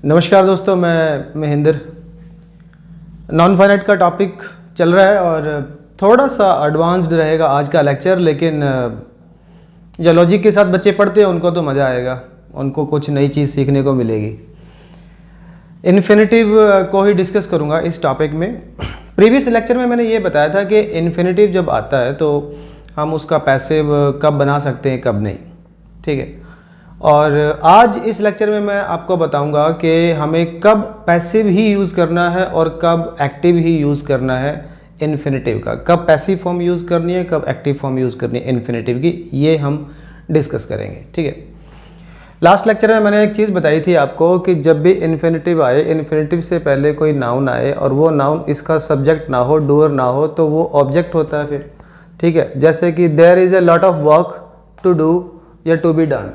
नमस्कार दोस्तों, मैं महेंद्र। नॉन फाइनाइट का टॉपिक चल रहा है और थोड़ा सा एडवांस्ड रहेगा आज का लेक्चर, लेकिन जो लॉजिक के साथ बच्चे पढ़ते हैं उनको तो मज़ा आएगा, उनको कुछ नई चीज़ सीखने को मिलेगी। इन्फिनेटिव को ही डिस्कस करूँगा इस टॉपिक में। प्रीवियस लेक्चर में मैंने ये बताया था कि इन्फिनेटिव जब आता है तो हम उसका पैसिव कब बना सकते हैं कब नहीं, ठीक है। और आज इस लेक्चर में मैं आपको बताऊंगा कि हमें कब पैसिव ही यूज़ करना है और कब एक्टिव ही यूज़ करना है इन्फिनेटिव का। कब पैसिव फॉर्म यूज़ करनी है, कब एक्टिव फॉर्म यूज़ करनी है इन्फिनेटिव की, ये हम डिस्कस करेंगे, ठीक है। लास्ट लेक्चर में मैंने एक चीज़ बताई थी आपको कि जब भी इन्फिनेटिव आए, इन्फिनेटिव से पहले कोई नाउन आए और वो नाउन इसका सब्जेक्ट ना हो, डूअर ना हो, तो वो ऑब्जेक्ट होता है फिर, ठीक है। जैसे कि there is a lot of work to do या टू बी डन।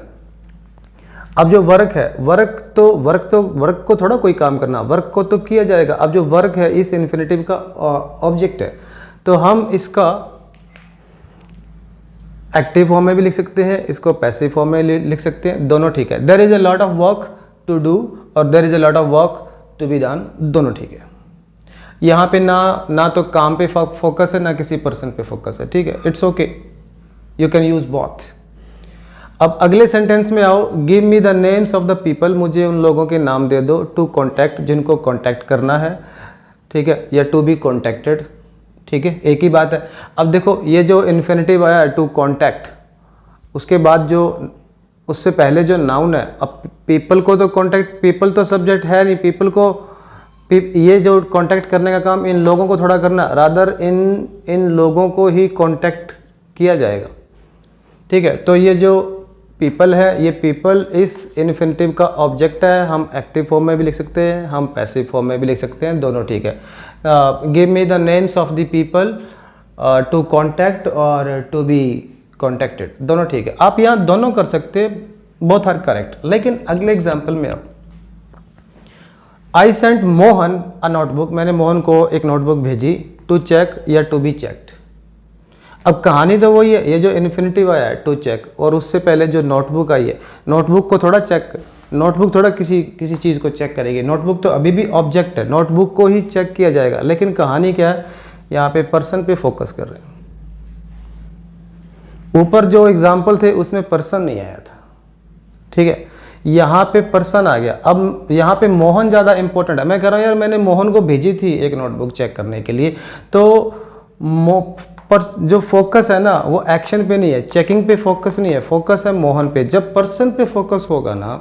अब जो वर्क है, वर्क को थोड़ा कोई काम करना, वर्क को तो किया जाएगा। अब जो वर्क है इस इन्फिनेटिव का ऑब्जेक्ट है, तो हम इसका एक्टिव फॉर्म में भी लिख सकते हैं, इसको पैसिव फॉर्म में लिख सकते हैं, दोनों ठीक है। There is a lot of work to do और there is a lot of work to be done, दोनों ठीक है। यहाँ पे ना तो काम पे फोकस है, ना किसी पर्सन पे फोकस है, ठीक है। It's okay, you can use both. अब अगले सेंटेंस में आओ, give me the names of the people, मुझे उन लोगों के नाम दे दो टू कॉन्टैक्ट, जिनको कॉन्टैक्ट करना है, ठीक है, या टू बी कॉन्टैक्टेड, ठीक है, एक ही बात है। अब देखो ये जो इन्फिनेटिव आया है टू कॉन्टैक्ट, उसके बाद जो उससे पहले जो नाउन है, अब पीपल को तो कॉन्टैक्ट, पीपल तो सब्जेक्ट है नहीं, पीपल को ये जो कॉन्टैक्ट करने का काम इन लोगों को थोड़ा करना, रादर इन लोगों को ही कॉन्टैक्ट किया जाएगा, ठीक है। तो ये जो पीपल है, ये पीपल इस इन्फिनेटिव का ऑब्जेक्ट है। हम एक्टिव फॉर्म में भी लिख सकते हैं, हम पैसिव फॉर्म में भी लिख सकते हैं, दोनों ठीक है। Give me the names of the people to contact और टू बी कॉन्टैक्टेड, दोनों ठीक है। आप यहाँ दोनों कर सकते हैं, बोथ आर करेक्ट। लेकिन अगले एग्जाम्पल में अब आई सेंट मोहन अ नोटबुक, मैंने मोहन को एक नोटबुक भेजी, टू चेक या टू बी चेक्ड। अब कहानी तो वही है, ये जो इन्फिनेटिव आया है टू चेक, और उससे पहले जो नोटबुक आई है, नोटबुक को थोड़ा चेक, नोटबुक थोड़ा किसी चीज़ को चेक करेगी, नोटबुक तो अभी भी ऑब्जेक्ट है, नोटबुक को ही चेक किया जाएगा। लेकिन कहानी क्या है, यहाँ पे पर्सन पे फोकस कर रहे हैं। ऊपर जो एग्जाम्पल थे उसमें पर्सन नहीं आया था, ठीक है, यहाँ पे पर्सन आ गया। अब यहाँ पे मोहन ज़्यादा इंपॉर्टेंट है। मैं कह रहा हूँ यार, मैंने मोहन को भेजी थी एक नोटबुक चेक करने के लिए, तो पर जो फोकस है ना वो एक्शन पे नहीं है, चेकिंग पे फोकस नहीं है, फोकस है मोहन पे। जब पर्सन पे फोकस होगा ना,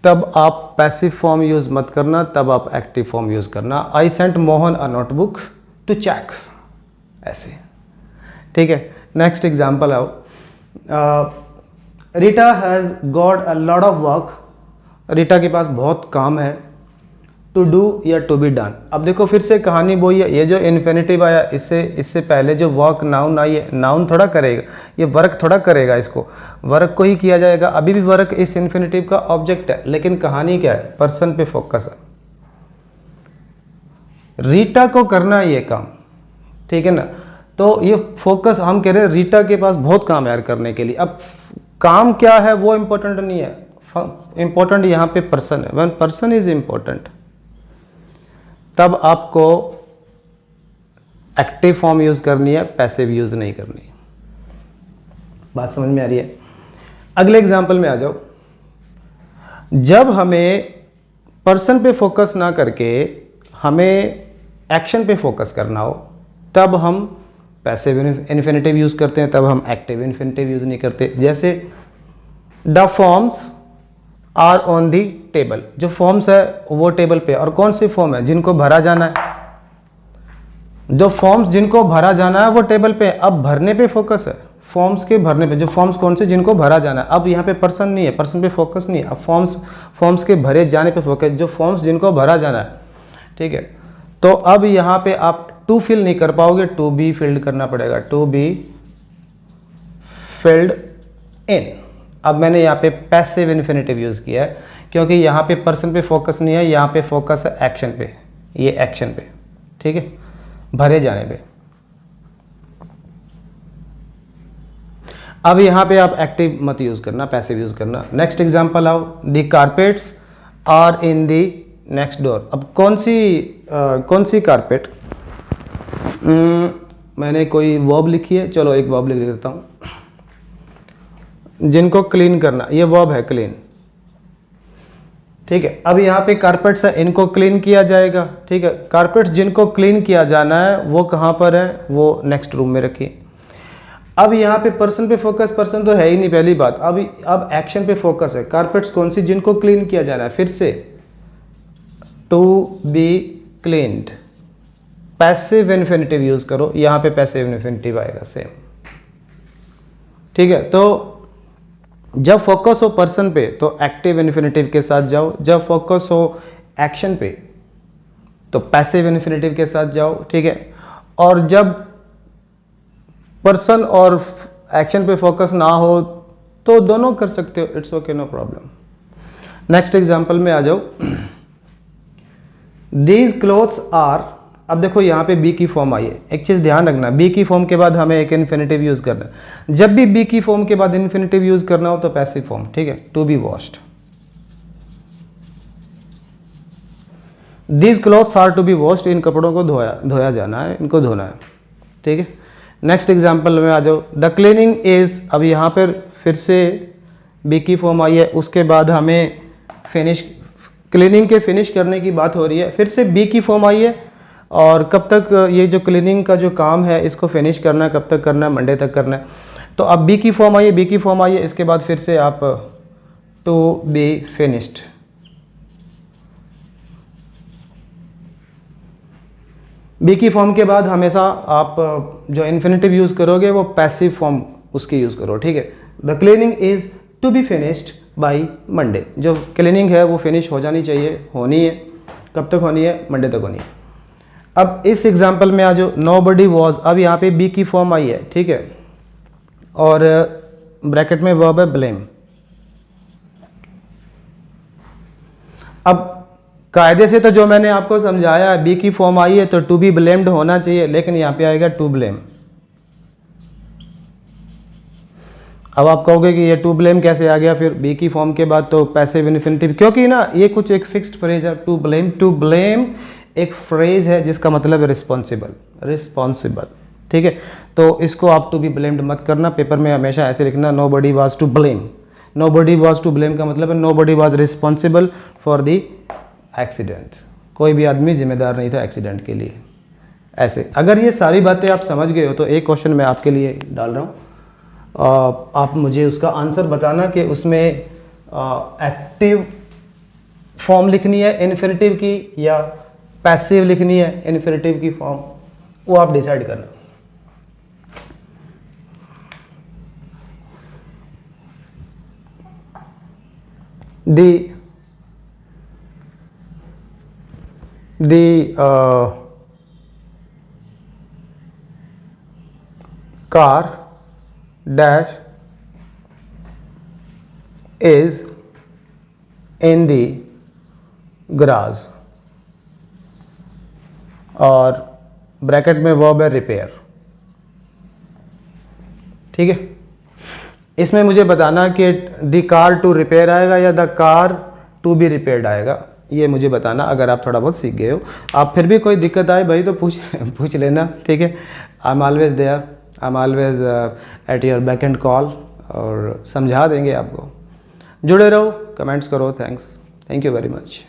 तब आप पैसिव फॉर्म यूज मत करना, तब आप एक्टिव फॉर्म यूज करना। I sent Mohan a notebook to check, ऐसे, ठीक है। नेक्स्ट एग्जाम्पल आओ, Rita has got a lot of work, Rita के पास बहुत काम है, टू डू या टू बी डन। अब देखो फिर से कहानी वही है, ये जो इन्फिनेटिव आया, इससे पहले जो वर्क नाउन आई है, नाउन थोड़ा करेगा, ये वर्क थोड़ा करेगा, इसको वर्क को ही किया जाएगा। अभी भी वर्क इस इन्फिनेटिव का ऑब्जेक्ट है, लेकिन कहानी क्या है, पर्सन पे फोकस है। रीटा को करना है ये काम, ठीक है ना, तो ये फोकस हम कह रहे हैं रीटा के पास बहुत काम है यार करने के लिए। अब काम क्या है वो इंपॉर्टेंट नहीं है, इंपॉर्टेंट यहाँ पे पर्सन है। व्हेन पर्सन इज इंपॉर्टेंट, तब आपको एक्टिव फॉर्म यूज करनी है, पैसिव यूज नहीं करनी। बात समझ में आ रही है? अगले एग्जाम्पल में आ जाओ। जब हमें पर्सन पे फोकस ना करके हमें एक्शन पे फोकस करना हो, तब हम पैसिव इन्फिनेटिव यूज करते हैं, तब हम एक्टिव इन्फिनेटिव यूज नहीं करते। जैसे the forms are on the table, जो फॉर्म्स है वो टेबल पे, और कौन सी फॉर्म है, जिनको भरा जाना है, जो फॉर्म्स जिनको भरा जाना है वो टेबल पे। अब भरने पे फोकस है, फॉर्म्स के भरने पे, जो फॉर्म्स कौन से जिनको भरा जाना है। अब यहाँ पे पर्सन नहीं है, पर्सन पे फोकस नहीं है, अब फॉर्म्स के भरे जाने पे फोकस, जो फॉर्म्स जिनको भरा जाना है, ठीक है। तो अब यहाँ पे आप टू फिल नहीं कर पाओगे, टू बी फिल्ड करना पड़ेगा, टू बी फिल्ड इन। अब मैंने यहाँ पे पैसिव इन्फिनेटिव यूज किया है, क्योंकि यहाँ पे पर्सन पे फोकस नहीं है, यहाँ पे फोकस है एक्शन पे, ये एक्शन पे, ठीक है, भरे जाने पे। अब यहाँ पे आप एक्टिव मत यूज करना, पैसिव यूज करना। नेक्स्ट एग्जांपल आओ, the carpets are in the next door. अब कौन सी कारपेट, मैंने कोई वर्ब लिखी है, चलो एक वर्ब लिख देता हूँ, जिनको क्लीन करना, ये वर्ब है क्लीन, ठीक है। अब यहाँ पे कारपेट्स है, इनको क्लीन किया जाएगा, ठीक है। कारपेट्स जिनको क्लीन किया जाना है वो कहाँ पर है, वो नेक्स्ट रूम में रखिए। अब यहाँ पे पर्सन पे फोकस, पर्सन तो है ही नहीं पहली बात। अब एक्शन पे फोकस है। कारपेट्स कौन सी, जिनको क्लीन किया जाना है, फिर से to be cleaned, passive infinitive use करो, यहाँ पे पैसिव इन्फिनिटिव आएगा सेम, ठीक है। तो जब फोकस हो पर्सन पे तो एक्टिव इन्फिनिटिव के साथ जाओ, जब फोकस हो एक्शन पे तो पैसिव इन्फिनिटिव के साथ जाओ, ठीक है। और जब पर्सन और एक्शन पे फोकस ना हो तो दोनों कर सकते हो, it's okay, no problem. Next example में आ जाओ। दीज क्लोथ्स आर, अब देखो यहाँ पे बी की फॉर्म आई है। एक चीज ध्यान रखना, बी की फॉर्म के बाद हमें एक इन्फिनिटिव यूज करना है। जब भी बी की फॉर्म के बाद इन्फिनिटिव यूज करना हो तो पैसिव फॉर्म, ठीक है, to be washed. These clothes are to be washed, इन कपड़ों को धोया जाना है, इनको धोना है, ठीक है। नेक्स्ट एग्जाम्पल में आ जाओ। द क्लीनिंग इज, अब यहाँ पर फिर से बी की फॉर्म आई है, उसके बाद हमें फिनिश, क्लीनिंग के फिनिश करने की बात हो रही है, फिर से बी की फॉर्म आई है। और कब तक ये जो क्लीनिंग का जो काम है इसको फिनिश करना है, कब तक करना है, मंडे तक करना है। तो अब बी की फॉर्म आई है, बी की फॉर्म आई है, इसके बाद फिर से आप टू बी फिनिश्ड, बी की फॉर्म के बाद हमेशा आप जो इन्फिनिटिव यूज करोगे वो पैसिव फॉर्म उसकी यूज करो, ठीक है। The cleaning is to be finished by Monday, जो क्लीनिंग है वो फिनिश हो जानी चाहिए, होनी है, कब तक होनी है, मंडे तक होनी है। अब इस एग्जाम्पल में आ जाओ। नोबडी वॉज, अब यहाँ पे बी की फॉर्म आई है, ठीक है, और ब्रैकेट में वर्ब है ब्लेम। अब कायदे से तो जो मैंने आपको समझाया है, बी की फॉर्म आई है तो टू बी ब्लेम्ड होना चाहिए, लेकिन यहाँ पे आएगा टू ब्लेम। अब आप कहोगे कि ये टू ब्लेम कैसे आ गया फिर बी की फॉर्म के बाद, तो पैसिव इन्फिनिटिव, क्योंकि ना ये कुछ एक फिक्स्ड फ्रेज है। टू ब्लेम, टू ब्लेम एक फ्रेज है जिसका मतलब है रिस्पॉन्सिबल, रिस्पॉन्सिबल, ठीक है। तो इसको आप टू बी ब्लेम्ड मत करना, पेपर में हमेशा ऐसे लिखना, nobody was to blame. Nobody was to blame का मतलब है nobody was responsible for the accident, कोई भी आदमी जिम्मेदार नहीं था एक्सीडेंट के लिए। ऐसे अगर ये सारी बातें आप समझ गए हो तो एक क्वेश्चन मैं आपके लिए डाल रहा हूँ, आप मुझे उसका आंसर बताना कि उसमें एक्टिव फॉर्म लिखनी है इन्फिनिटिव की या पैसिव लिखनी है इन्फिनिटिव की फॉर्म, वो आप डिसाइड करना। the car dash is in the garage, और ब्रैकेट में वर्ब है रिपेयर, ठीक है। इसमें मुझे बताना कि द कार टू रिपेयर आएगा या the car to be repaired आएगा, ये मुझे बताना। अगर आप थोड़ा बहुत सीख गए हो, आप फिर भी कोई दिक्कत आए भाई तो पूछ लेना, ठीक है। I am always there, I am always at your back and call, और समझा देंगे आपको। जुड़े रहो, कमेंट्स करो। Thank you very much.